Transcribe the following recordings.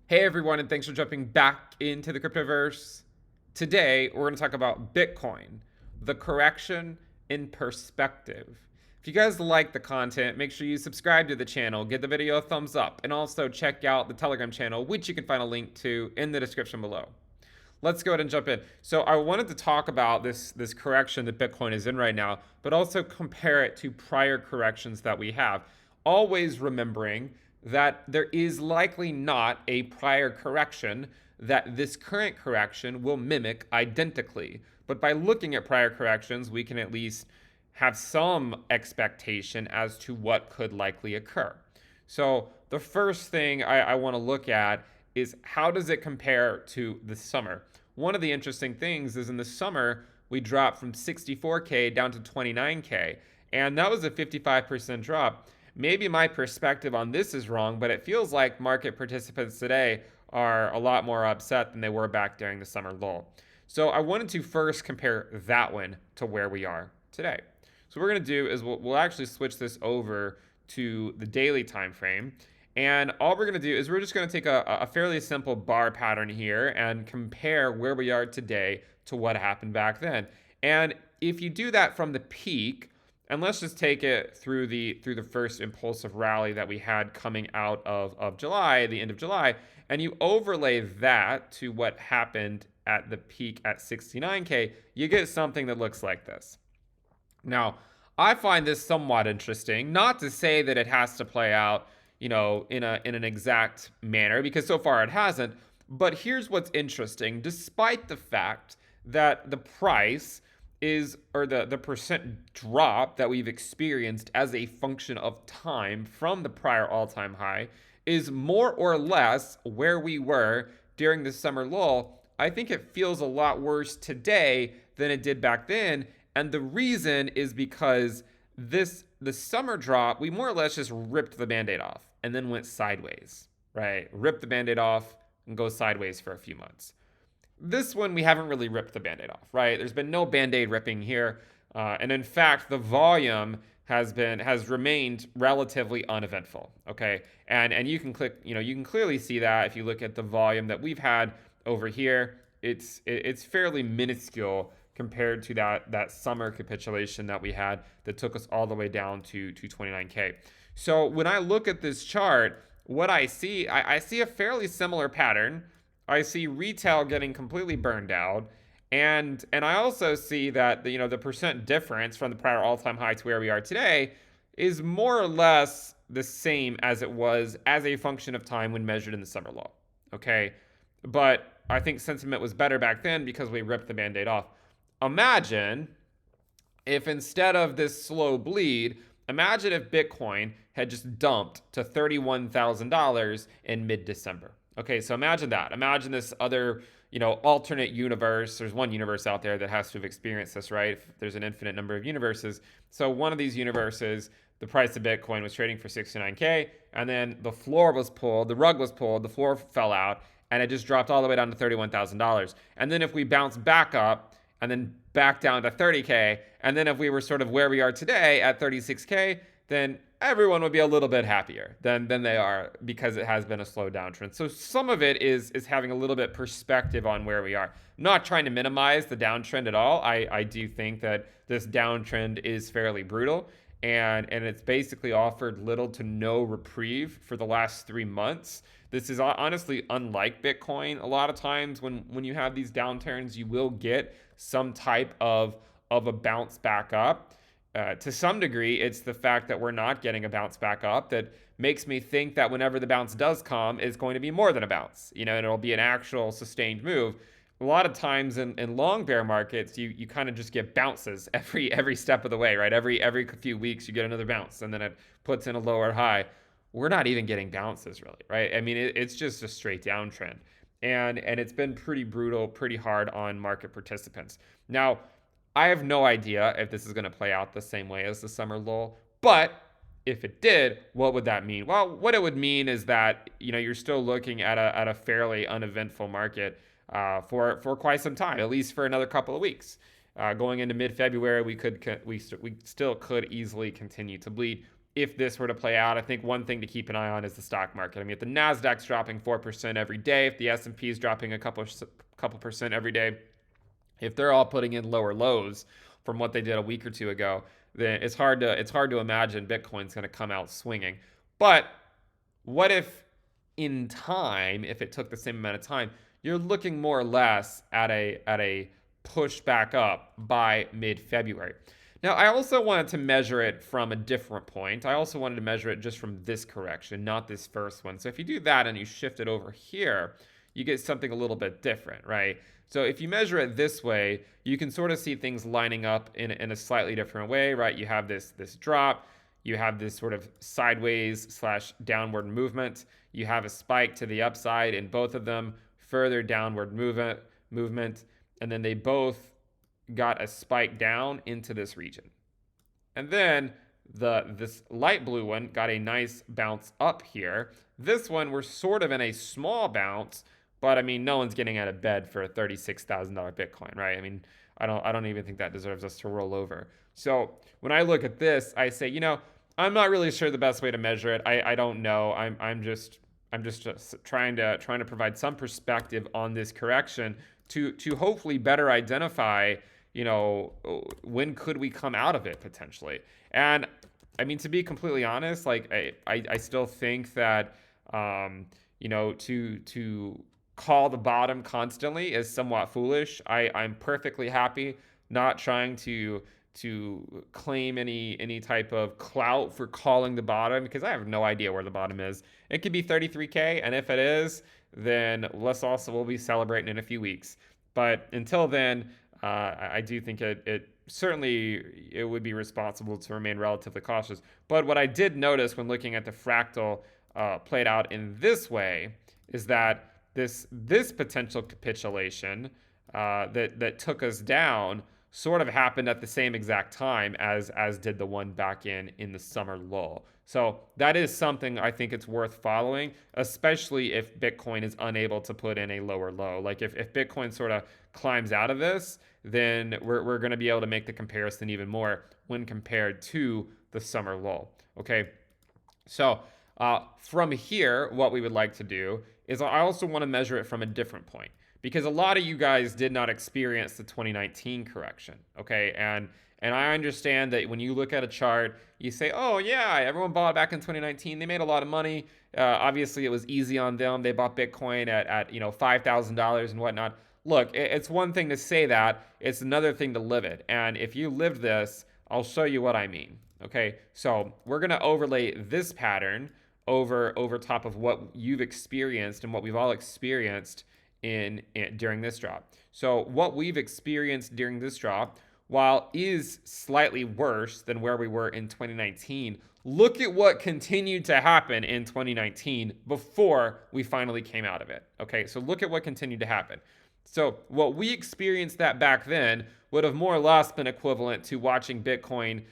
Hey everyone, and thanks for jumping back into the cryptoverse. Today, we're going to talk about Bitcoin, the correction in perspective. If you guys like the content, make sure you subscribe to the channel, give the video a thumbs up, and also check out the Telegram channel, which you can find a link to in the description below. Let's go ahead and jump in. So I wanted to talk about this correction that Bitcoin is in right now, but also compare it to prior corrections that we have. Always remembering that there is likely not a prior correction that this current correction will mimic identically. But by looking at prior corrections, we can at least have some expectation as to what could likely occur. So the first thing I want to look at is how does it compare to the summer? One of the interesting things is in the summer, we dropped from 64K down to 29K, and that was a 55% drop. Maybe my perspective on this is wrong, but it feels like market participants today are a lot more upset than they were back during the summer lull. So I wanted to first compare that one to where we are today. So what we're going to do is we'll actually switch this over to the daily time frame. And all we're going to do is we're just going to take a fairly simple bar pattern here and compare where we are today to what happened back then. And if you do that from the peak, and let's just take it through the first impulsive rally that we had coming out of July, the end of July, and you overlay that to what happened at the peak at 69K, you get something that looks like this. Now, I find this somewhat interesting, not to say that it has to play out, in an exact manner, because so far it hasn't. But here's what's interesting. Despite the fact that the price is, or the percent drop that we've experienced as a function of time from the prior all-time high is more or less where we were during the summer lull, I think it feels a lot worse today than it did back then. And the reason is because the summer drop, we more or less just ripped the band-aid off and then went sideways, right? Ripped the band-aid off and go sideways for a few months. This one, we haven't really ripped the band-aid off, right? There's been no band-aid ripping here. And in fact, the volume has remained relatively uneventful. Okay. And you can you can clearly see that if you look at the volume that we've had over here. It's fairly minuscule compared to that summer capitulation that we had that took us all the way down to 29K. So when I look at this chart, what I see a fairly similar pattern. I see retail getting completely burned out. And I also see that the percent difference from the prior all-time high to where we are today is more or less the same as it was as a function of time when measured in the summer lull. Okay, but I think sentiment was better back then because we ripped the band-aid off. Imagine if instead of this slow bleed, imagine if Bitcoin had just dumped to $31,000 in mid-December. Okay, so imagine that. Imagine this other, alternate universe. There's one universe out there that has to have experienced this, right? If there's an infinite number of universes. So one of these universes, the price of Bitcoin was trading for 69K, and then the floor was pulled, the rug was pulled, the floor fell out, and it just dropped all the way down to $31,000. And then if we bounce back up and then back down to 30K, and then if we were sort of where we are today at 36K, then everyone would be a little bit happier than they are because it has been a slow downtrend. So some of it is having a little bit perspective on where we are. I'm not trying to minimize the downtrend at all. I do think that this downtrend is fairly brutal, and it's basically offered little to no reprieve for the last 3 months. This is honestly unlike Bitcoin. A lot of times when you have these downturns, you will get some type of a bounce back up. To some degree, it's the fact that we're not getting a bounce back up that makes me think that whenever the bounce does come, it's going to be more than a bounce, and it'll be an actual sustained move. A lot of times in long bear markets, you kind of just get bounces every step of the way, right? Every few weeks, you get another bounce, and then it puts in a lower high. We're not even getting bounces, really, right? I mean, it's just a straight downtrend, and it's been pretty brutal, pretty hard on market participants. Now, I have no idea if this is going to play out the same way as the summer lull, but if it did, what would that mean? Well, what it would mean is that you're still looking at a fairly uneventful market for quite some time, at least for another couple of weeks. Going into mid-February, we still could easily continue to bleed if this were to play out, I think one thing to keep an eye on is the stock market. I mean, if the Nasdaq's dropping 4% every day, if the S&P is dropping a couple percent every day, if they're all putting in lower lows from what they did a week or two ago, then it's hard to imagine Bitcoin's going to come out swinging. But what if in time, if it took the same amount of time, you're looking more or less at a push back up by mid-February. Now, I also wanted to measure it from a different point. I also wanted to measure it just from this correction, not this first one. So if you do that and you shift it over here, you get something a little bit different, right? So if you measure it this way, you can sort of see things lining up in a slightly different way, right? You have this drop, you have this sort of sideways slash downward movement, you have a spike to the upside in both of them, further downward movement, and then they both got a spike down into this region. And then this light blue one got a nice bounce up here. This one, we're sort of in a small bounce, but I mean, no one's getting out of bed for a $36,000 Bitcoin, right? I mean, I don't even think that deserves us to roll over. So when I look at this, I say, I'm not really sure the best way to measure it. I don't know. I'm just trying to provide some perspective on this correction to hopefully better identify, when could we come out of it potentially. And I mean, to be completely honest, like I still think that to call the bottom constantly is somewhat foolish. I'm perfectly happy not trying to claim any type of clout for calling the bottom, because I have no idea where the bottom is. It could be 33K, and if it is, then we'll be celebrating in a few weeks. But until then, I do think it certainly it would be responsible to remain relatively cautious. But what I did notice when looking at the fractal played out in this way is that this potential capitulation that took us down sort of happened at the same exact time as did the one back in the summer lull. So that is something I think it's worth following, especially if Bitcoin is unable to put in a lower low. Like if Bitcoin sort of climbs out of this, then we're going to be able to make the comparison even more when compared to the summer lull. Okay, so from here, what we would like to do is I also want to measure it from a different point, because a lot of you guys did not experience the 2019 correction, okay? And I understand that when you look at a chart, you say, oh yeah, everyone bought back in 2019. They made a lot of money. Obviously, it was easy on them. They bought Bitcoin at $5,000 and whatnot. Look, it's one thing to say that. It's another thing to live it. And if you lived this, I'll show you what I mean. Okay, so we're going to overlay this pattern over top of what you've experienced and what we've all experienced during this drop. So what we've experienced during this drop, while is slightly worse than where we were in 2019, look at what continued to happen in 2019 before we finally came out of it. Okay, so look at what continued to happen. So what we experienced that back then would have more or less been equivalent to watching Bitcoin,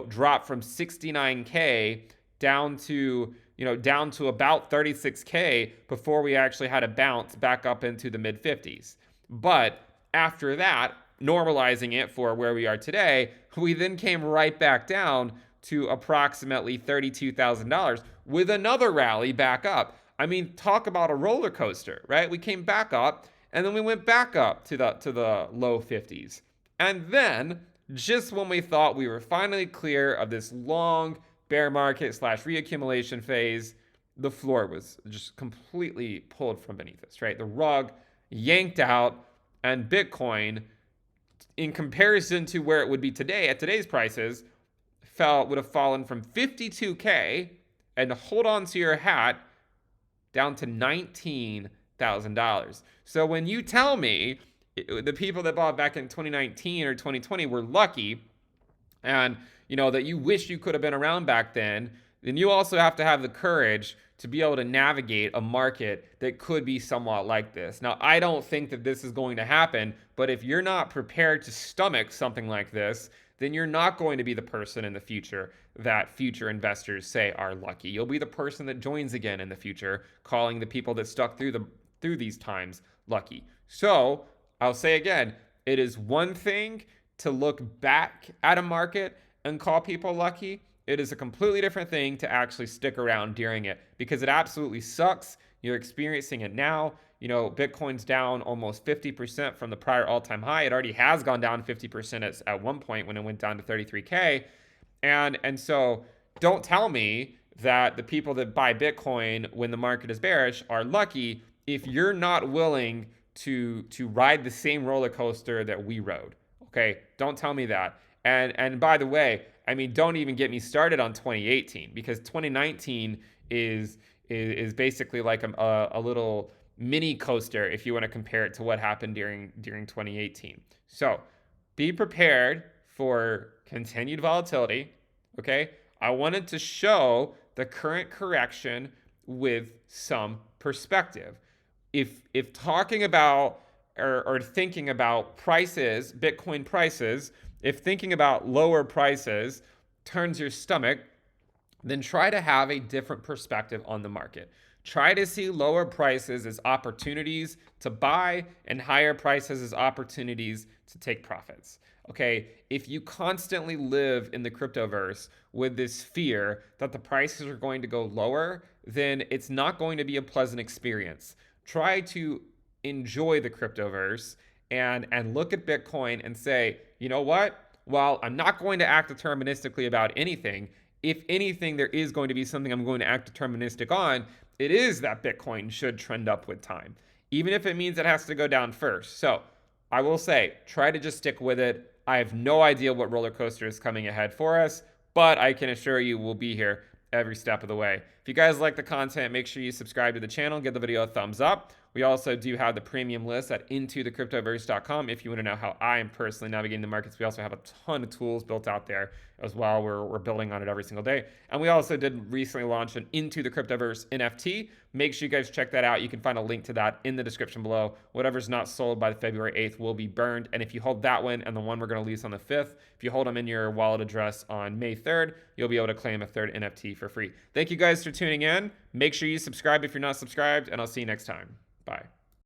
drop from 69K down to about 36K before we actually had a bounce back up into the mid 50s. But after that, normalizing it for where we are today, we then came right back down to approximately $32,000 with another rally back up. I mean, talk about a roller coaster, right? We came back up and then we went back up to the low 50s. And then, just when we thought we were finally clear of this long bear market / reaccumulation phase, the floor was just completely pulled from beneath us, right? The rug yanked out, and Bitcoin, in comparison to where it would be today at today's prices, would have fallen from 52K, and hold on to your hat, down to $19,000. So when you tell me the people that bought back in 2019 or 2020 were lucky, and that you wish you could have been around back then you also have to have the courage to be able to navigate a market that could be somewhat like this. Now, I don't think that this is going to happen, but if you're not prepared to stomach something like this, then you're not going to be the person in the future that future investors say are lucky. You'll be the person that joins again in the future, calling the people that stuck through these times lucky. So I'll say again, it is one thing to look back at a market and call people lucky. It is a completely different thing to actually stick around during it, because it absolutely sucks. You're experiencing it now. You know, Bitcoin's down almost 50% from the prior all-time high. It already has gone down 50% at one point when it went down to 33K. And so don't tell me that the people that buy Bitcoin when the market is bearish are lucky if you're not willing to ride the same roller coaster that we rode. Okay? Don't tell me that. And by the way, I mean, don't even get me started on 2018, because 2019 is basically like a little mini coaster if you want to compare it to what happened during 2018. So be prepared for continued volatility. Okay, I wanted to show the current correction with some perspective. If talking about or thinking about prices, Bitcoin prices, if thinking about lower prices turns your stomach, then try to have a different perspective on the market. Try to see lower prices as opportunities to buy and higher prices as opportunities to take profits. Okay, if you constantly live in the cryptoverse with this fear that the prices are going to go lower, then it's not going to be a pleasant experience. Try to enjoy the cryptoverse and look at Bitcoin and say, you know what? While I'm not going to act deterministically about anything, if anything, there is going to be something I'm going to act deterministic on. It is that Bitcoin should trend up with time, even if it means it has to go down first. So I will say, try to just stick with it. I have no idea what roller coaster is coming ahead for us, but I can assure you we'll be here every step of the way. If you guys like the content, make sure you subscribe to the channel, give the video a thumbs up. We also do have the premium list at intothecryptoverse.com if you want to know how I am personally navigating the markets. We also have a ton of tools built out there as well. We're building on it every single day. And we also did recently launch an Into the Cryptoverse NFT. Make sure you guys check that out. You can find a link to that in the description below. Whatever's not sold by February 8th will be burned. And if you hold that one and the one we're going to release on the 5th, if you hold them in your wallet address on May 3rd, you'll be able to claim a third NFT for free. Thank you guys for tuning in. Make sure you subscribe if you're not subscribed, and I'll see you next time. Bye.